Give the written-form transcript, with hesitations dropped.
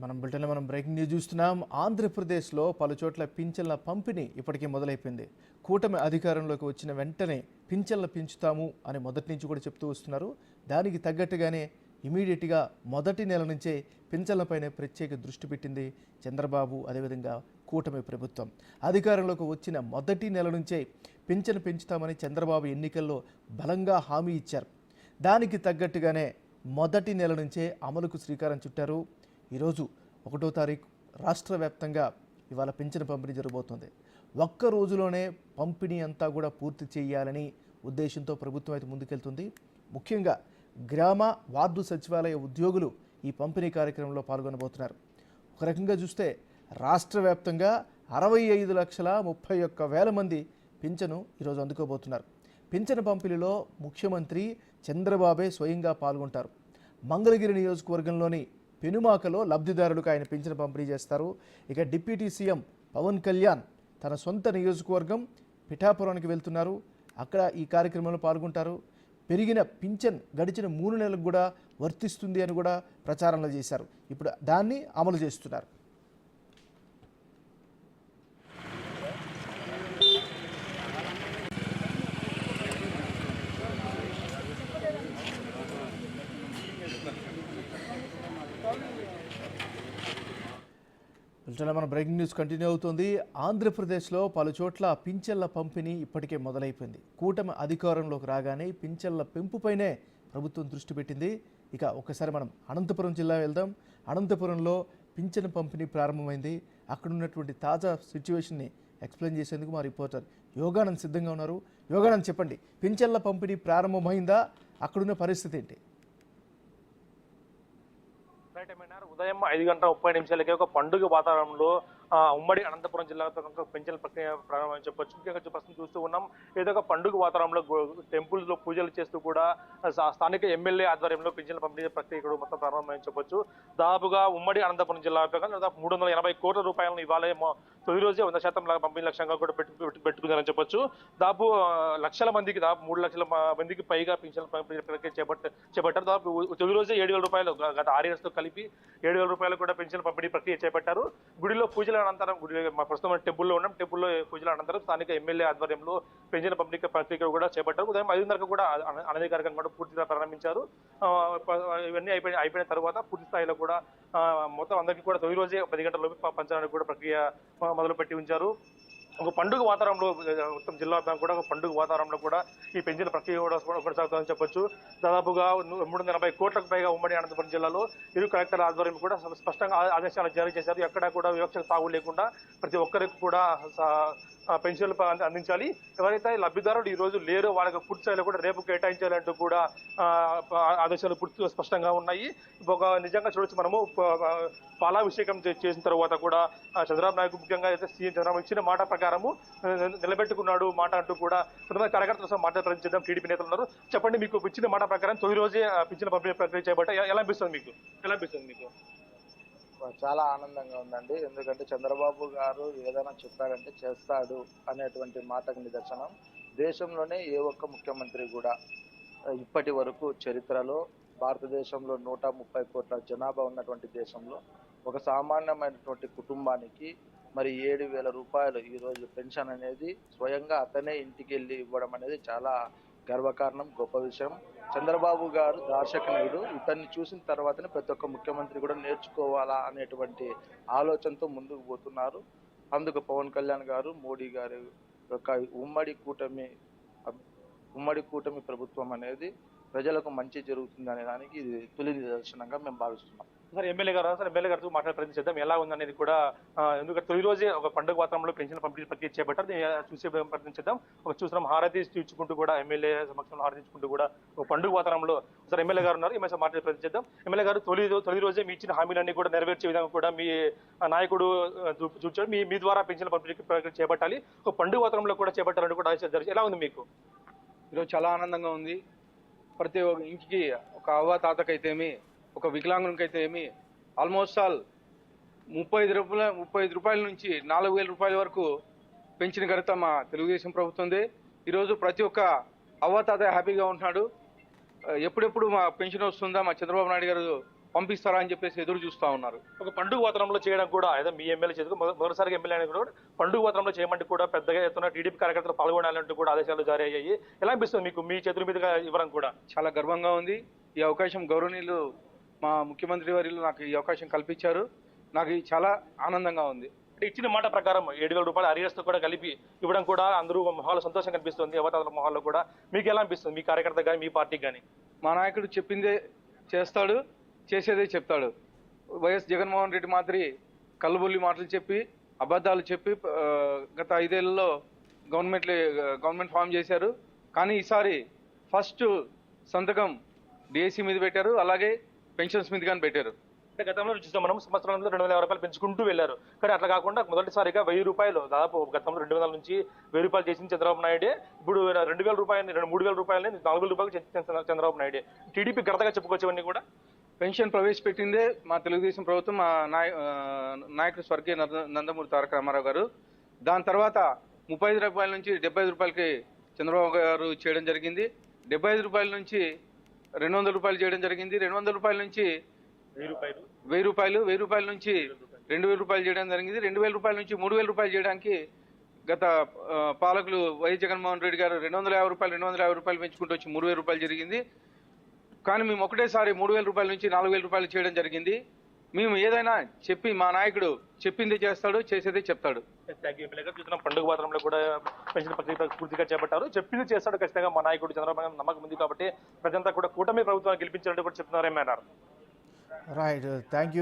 మనం breaking news చూస్తున్నాం. ఆంధ్రప్రదేశ్లో పలు చోట్ల పింఛన్ల పంపిణీ ఇప్పటికే మొదలైపోయింది. కూటమి అధికారంలోకి వచ్చిన వెంటనే పింఛన్ల పెంచుతాము అని మొదటి నుంచి కూడా చెప్తూ వస్తున్నారు. దానికి తగ్గట్టుగానే ఇమీడియట్గా మొదటి నెల నుంచే పింఛన్లపైనే ప్రత్యేక దృష్టి పెట్టింది చంద్రబాబు, అదేవిధంగా కూటమి ప్రభుత్వం. అధికారంలోకి వచ్చిన మొదటి నెల నుంచే పింఛను పెంచుతామని చంద్రబాబు ఎన్నికల్లో బలంగా హామీ ఇచ్చారు. దానికి తగ్గట్టుగానే మొదటి నెల నుంచే అమలుకు శ్రీకారం చుట్టారు. ఈరోజు 1వ తారీఖు రాష్ట్ర వ్యాప్తంగా ఇవాళ పింఛను పంపిణీ జరగబోతోంది. ఒక్క రోజులోనే పంపిణీ అంతా కూడా పూర్తి చేయాలని ఉద్దేశంతో ప్రభుత్వం అయితే ముందుకెళ్తుంది. ముఖ్యంగా గ్రామ వార్డు సచివాలయ ఉద్యోగులు ఈ పంపిణీ కార్యక్రమంలో పాల్గొనబోతున్నారు. ఒక రకంగా చూస్తే రాష్ట్ర వ్యాప్తంగా 65,31,000 మంది పింఛను ఈరోజు అందుకోబోతున్నారు. పింఛను పంపిణీలో ముఖ్యమంత్రి చంద్రబాబే స్వయంగా పాల్గొంటారు. మంగళగిరి నియోజకవర్గంలోని పెనుమాకలో లబ్ధిదారులకు ఆయన పింఛను పంపిణీ చేస్తారు. ఇక డిప్యూటీ సీఎం పవన్ కళ్యాణ్ తన సొంత నియోజకవర్గం పిఠాపురానికి వెళ్తున్నారు. అక్కడ ఈ కార్యక్రమంలో పాల్గొంటారు. పెరిగిన పింఛన్ గడిచిన 3 నెలలకు కూడా వర్తిస్తుంది అని కూడా ప్రచారంలో చేశారు. ఇప్పుడు దాన్ని అమలు చేస్తున్నారు. మన బ్రేకింగ్ న్యూస్ కంటిన్యూ అవుతుంది. ఆంధ్రప్రదేశ్లో పలు చోట్ల పింఛన్ల పంపిణీ ఇప్పటికే మొదలైపోయింది. కూటమి అధికారంలోకి రాగానే పింఛన్ల పెంపుపైనే ప్రభుత్వం దృష్టి పెట్టింది. ఇక ఒకసారి మనం అనంతపురం జిల్లా వెళ్దాం. అనంతపురంలో పింఛన్ పంపిణీ ప్రారంభమైంది. అక్కడ ఉన్నటువంటి తాజా సిచ్యువేషన్ని ఎక్స్ప్లెయిన్ చేసేందుకు మా రిపోర్టర్ యోగానంద్ సిద్ధంగా ఉన్నారు. యోగానంద్, చెప్పండి, పింఛన్ల పంపిణీ ప్రారంభమైందా? అక్కడున్న పరిస్థితి ఏంటి? ఉదయం 5:30 ఒక పండుగ వాతావరణంలో ఉమ్మడి అనంతపురం జిల్లాలో పెన్షన్ ప్రక్రియ ప్రారంభమని చెప్పొచ్చు. ముఖ్యంగా ప్రస్తుతం చూస్తూ ఉన్నాం, ఏదో ఒక పండుగ వాతావరణంలో టెంపుల్స్ లో పూజలు చేస్తూ కూడా స్థానిక ఎమ్మెల్యే ఆధ్వర్యంలో పెన్షన్ పంపిణీ ప్రక్రియ కూడా మొత్తం ప్రారంభమని చెప్పొచ్చు. దాదాపుగా ఉమ్మడి అనంతపురం జిల్లా దాదాపు 380 కోట్ల రూపాయలను ఇవాళ తొలి రోజే 100% పంపిణీ లక్ష్యంగా కూడా పెట్టుకుందని చెప్పొచ్చు. దాదాపు లక్షల మందికి, దాదాపు 3 లక్షల మందికి పైగా పెన్షన్ పంపిణీ ప్రక్రియ చేపట్టారు. దాదాపు తొలి రోజే 7,000 రూపాయలు, గత 6 years తో కలిపి 7,000 రూపాయలు కూడా పెన్షన్ పంపిణీ ప్రక్రియ చేపట్టారు. గుడిలో పూజల అనంతరం, ప్రస్తుతం టెంపుల్లో ఉన్నాం, టెంపుల్లో పూజల అనంతరం స్థానిక ఎమ్మెల్యే ఆధ్వర్యంలో పెన్షన్ పంపిణీ ప్రక్రియ కూడా చేపట్టారు. ఉదయం 5:30 కూడా అనధికారికంగా కూడా పూర్తిగా ప్రారంభించారు. ఇవన్నీ అయిపోయిన తర్వాత పూర్తి స్థాయిలో కూడా మొత్తం అందరికీ కూడా తొలి రోజే 10 గంటలలోపు పంచడానికి కూడా ప్రక్రియ మొదలు పెట్టి ఉంచారు. ఒక పండుగ వాతావరణంలో మొత్తం జిల్లా కూడా ఒక పండుగ వాతావరణంలో కూడా ఈ పెన్షన్ ప్రక్రియ కూడా కొనసాగుతుందని చెప్పొచ్చు. దాదాపుగా 380 కోట్లకు పైగా ఉమ్మడి అనంతపురం జిల్లాలో ఇరు కలెక్టర్ ఆధ్వర్యం కూడా స్పష్టంగా ఆదేశాలు జారీ చేశారు. ఎక్కడా కూడా వివక్ష తాగు లేకుండా ప్రతి ఒక్కరికి కూడా పెన్షన్లు అందించాలి. ఎవరైతే లబ్ధిదారులు ఈ రోజు లేరో వాళ్ళకి పూర్తి స్థాయిలో కూడా రేపు కేటాయించాలంటూ కూడా ఆదేశాలు పూర్తిగా స్పష్టంగా ఉన్నాయి. ఒక నిజంగా చూడొచ్చు, మనము పాలాభిషేకం చేసిన తర్వాత కూడా చంద్రబాబు నాయుడు, ముఖ్యంగా అయితే సీఎం చంద్రబాబు ఇచ్చిన మాట ప్రకారము నిలబెట్టుకున్నాడు మాట అంటూ కూడా కార్యకర్తలతో మాట్లాడడం టీడీపీ నేతలు ఉన్నారు. చెప్పండి, మీకు ఇచ్చిన మాట ప్రకారం తొలి రోజే పింఛన్ పంపిణీ ప్రక్రియ చేపట్ట ఎలా అనిపిస్తుంది మీకు? చాలా ఆనందంగా ఉందండి. ఎందుకంటే చంద్రబాబు గారు ఏదైనా చెప్పాడంటే చేస్తాడు అనేటువంటి మాటకు నిదర్శనం. దేశంలోనే ఏ ఒక్క ముఖ్యమంత్రి కూడా ఇప్పటి వరకు చరిత్రలో భారతదేశంలో 130 కోట్ల జనాభా ఉన్నటువంటి దేశంలో ఒక సామాన్యమైనటువంటి కుటుంబానికి మరి 7,000 రూపాయలు ఈరోజు పెన్షన్ అనేది స్వయంగా అతనే ఇంటికి వెళ్ళి ఇవ్వడం అనేది చాలా గర్వకారణం, గొప్ప విషయం. చంద్రబాబు గారు దార్శనికుడు. ఇతన్ని చూసిన తర్వాతనే ప్రతి ఒక్క ముఖ్యమంత్రి కూడా నేర్చుకోవాలా అనేటువంటి ఆలోచనతో ముందుకు పోతున్నారు. అందుకు పవన్ కళ్యాణ్ గారు, మోడీ గారు యొక్క ఉమ్మడి కూటమి ప్రభుత్వం అనేది ప్రజలకు మంచి జరుగుతుంది అనే దానికి ఇది తొలి నిదర్శనంగా మేము భావిస్తున్నాం. సార్, ఎమ్మెల్యే గారితో మాట్లాడే ప్రయత్నం చేద్దాం. ఎలా ఉందనేది కూడా, ఎందుకంటే తొలి రోజే ఒక పండుగ వాతావరణంలో పెన్షన్ పంపిణీ ప్రక్రియ చేపట్టారు. చూసే ప్రయత్నం చేద్దాం. ఒక చూస్తున్నాం, హారతి ఇచ్చుకుంటూ కూడా ఎమ్మెల్యే సమక్షంలో హారతి ఇచ్చుకుంటూ కూడా ఒక పండుగ వాతావరణంలో సార్ ఎమ్మెల్యే గారు ఉన్నారు. ఈమె మాట్లాడే ప్రయత్నం చేద్దాం. ఎమ్మెల్యే గారు, తొలి రోజే మీ ఇచ్చిన హామీలన్నీ కూడా నెరవేర్చే విధంగా కూడా మీ నాయకుడు చూచాడు. మీ ద్వారా పెన్షన్ పంపిణీ ప్రక్రియ చేపట్టాలి, ఒక పండుగ వాతావరణంలో కూడా చేపట్టాలని కూడా ఎలా ఉంది మీకు? ఈరోజు చాలా ఆనందంగా ఉంది. ప్రతి ఒక్క ఇంటికి, ఒక అవ్వ తాతకైతేమి, ఒక వికలాంగునికైతే ఏమి, ఆల్మోస్ట్ ఆల్ 35 రూపాయల నుంచి 4,000 రూపాయల వరకు పెంచిన ఘనత మా తెలుగుదేశం ప్రభుత్వందే. ఈరోజు ప్రతి ఒక్క అవ్వ తాత హ్యాపీగా ఉంటున్నాడు. ఎప్పుడెప్పుడు మా పెన్షన్ వస్తుందా, మా చంద్రబాబు నాయుడు గారు పంపిస్తారా అని చెప్పేసి ఎదురు చూస్తూ ఉన్నారు. ఒక పండుగ వాతావరణంలో చేయడం కూడా ఏదో మీ ఎమ్మెల్యే చేతికి మొదటిసారిగా ఎమ్మెల్యే అయినా కూడా పండుగ వాతావరణంలో చేయమంటే కూడా పెద్దగా ఎత్తున టీడీపీ కార్యకర్తలు పాల్గొనాలంటూ కూడా ఆదేశాలు జారీ అయ్యాయి. ఎలా అనిపిస్తుంది మీకు మీ చేతుల మీదుగా ఇవ్వడం కూడా? చాలా గర్వంగా ఉంది. ఈ అవకాశం గౌరవనీయులు మా ముఖ్యమంత్రి వర్యులు నాకు ఈ అవకాశం కల్పించారు. నాకు చాలా ఆనందంగా ఉంది. అంటే ఇచ్చిన మాట ప్రకారం 7,000 రూపాయల అరియర్స్ తో కూడా కలిపి ఇవ్వడం కూడా అందరూ మొహాల్లో సంతోషం కనిపిస్తుంది. యువతల మొహాల్లో కూడా మీకు ఎలా అనిపిస్తుంది? మీ కార్యకర్త కానీ మీ పార్టీకి కానీ? మా నాయకుడు చెప్పిందే చేస్తాడు, చేసేదే చెప్తాడు. వైఎస్ జగన్మోహన్ రెడ్డి మాదిరి కళ్ళబొల్లి మాటలు చెప్పి అబద్ధాలు చెప్పి గత 5 ఏళ్లలో గవర్నమెంట్ ఫామ్ చేశారు. కానీ ఈసారి ఫస్ట్ సంతకం డిఎస్సి మీద పెట్టారు, అలాగే పెన్షన్స్ మీద కానీ పెట్టారు. అంటే గతంలో చూస్తాం మనం సంవత్సరంలో 2,050 రూపాయలు పెంచుకుంటూ వెళ్ళారు. కానీ అట్లా కాకుండా మొదటిసారిగా 1,000 రూపాయలు దాదాపు గతంలో 200 నుంచి 1,000 రూపాయలు చేసింది చంద్రబాబు నాయుడే. ఇప్పుడు 2,000 రూపాయలని 3,000 రూపాయలని 4,000 రూపాయలు చేసింది చంద్రబాబు నాయుడే. టీడీపీ ఘనతగా చెప్పుకోవచ్చవన్నీ కూడా. పెన్షన్ ప్రవేశపెట్టిందే మా తెలుగుదేశం ప్రభుత్వం, మా నాయకుడు స్వర్గీయ నందమూరి తారక రామారావు గారు. దాని తర్వాత 35 రూపాయల నుంచి 75 రూపాయలకి చంద్రబాబు గారు చేయడం జరిగింది. 75 రూపాయల నుంచి 200 రూపాయలు చేయడం జరిగింది. 200 రూపాయల నుంచి 1,000 రూపాయలు, 1,000 రూపాయల నుంచి 2,000 రూపాయలు చేయడం జరిగింది. 2,000 రూపాయల నుంచి 3,000 రూపాయలు చేయడానికి గత పాలకులు వైఎస్ జగన్మోహన్ రెడ్డి గారు 250 రూపాయలు పెంచుకుంటూ వచ్చి 3,000 రూపాయలు జరిగింది. కానీ మేము ఒకటేసారి 3,000 రూపాయల నుంచి 4,000 రూపాయలు చేయడం జరిగింది. మేము ఏదైనా చెప్పి మా నాయకుడు చెప్పిందే చేస్తాడు, చేసేదే చెప్తాడు. చూసిన పండుగ వాతావరణంలో కూడా పెన్షన్ ప్రక్రియ పూర్తిగా చేపట్టారు. చెప్పింది చేస్తాడు ఖచ్చితంగా మా నాయకుడు చంద్రబాబు నాయుడు నమ్మకం ఉంది కాబట్టి ప్రజంతా కూడా కూటమి ప్రభుత్వాన్ని గెలిపించాలంటే కూడా చెప్తున్నారేమన్నారు. Right, thank you.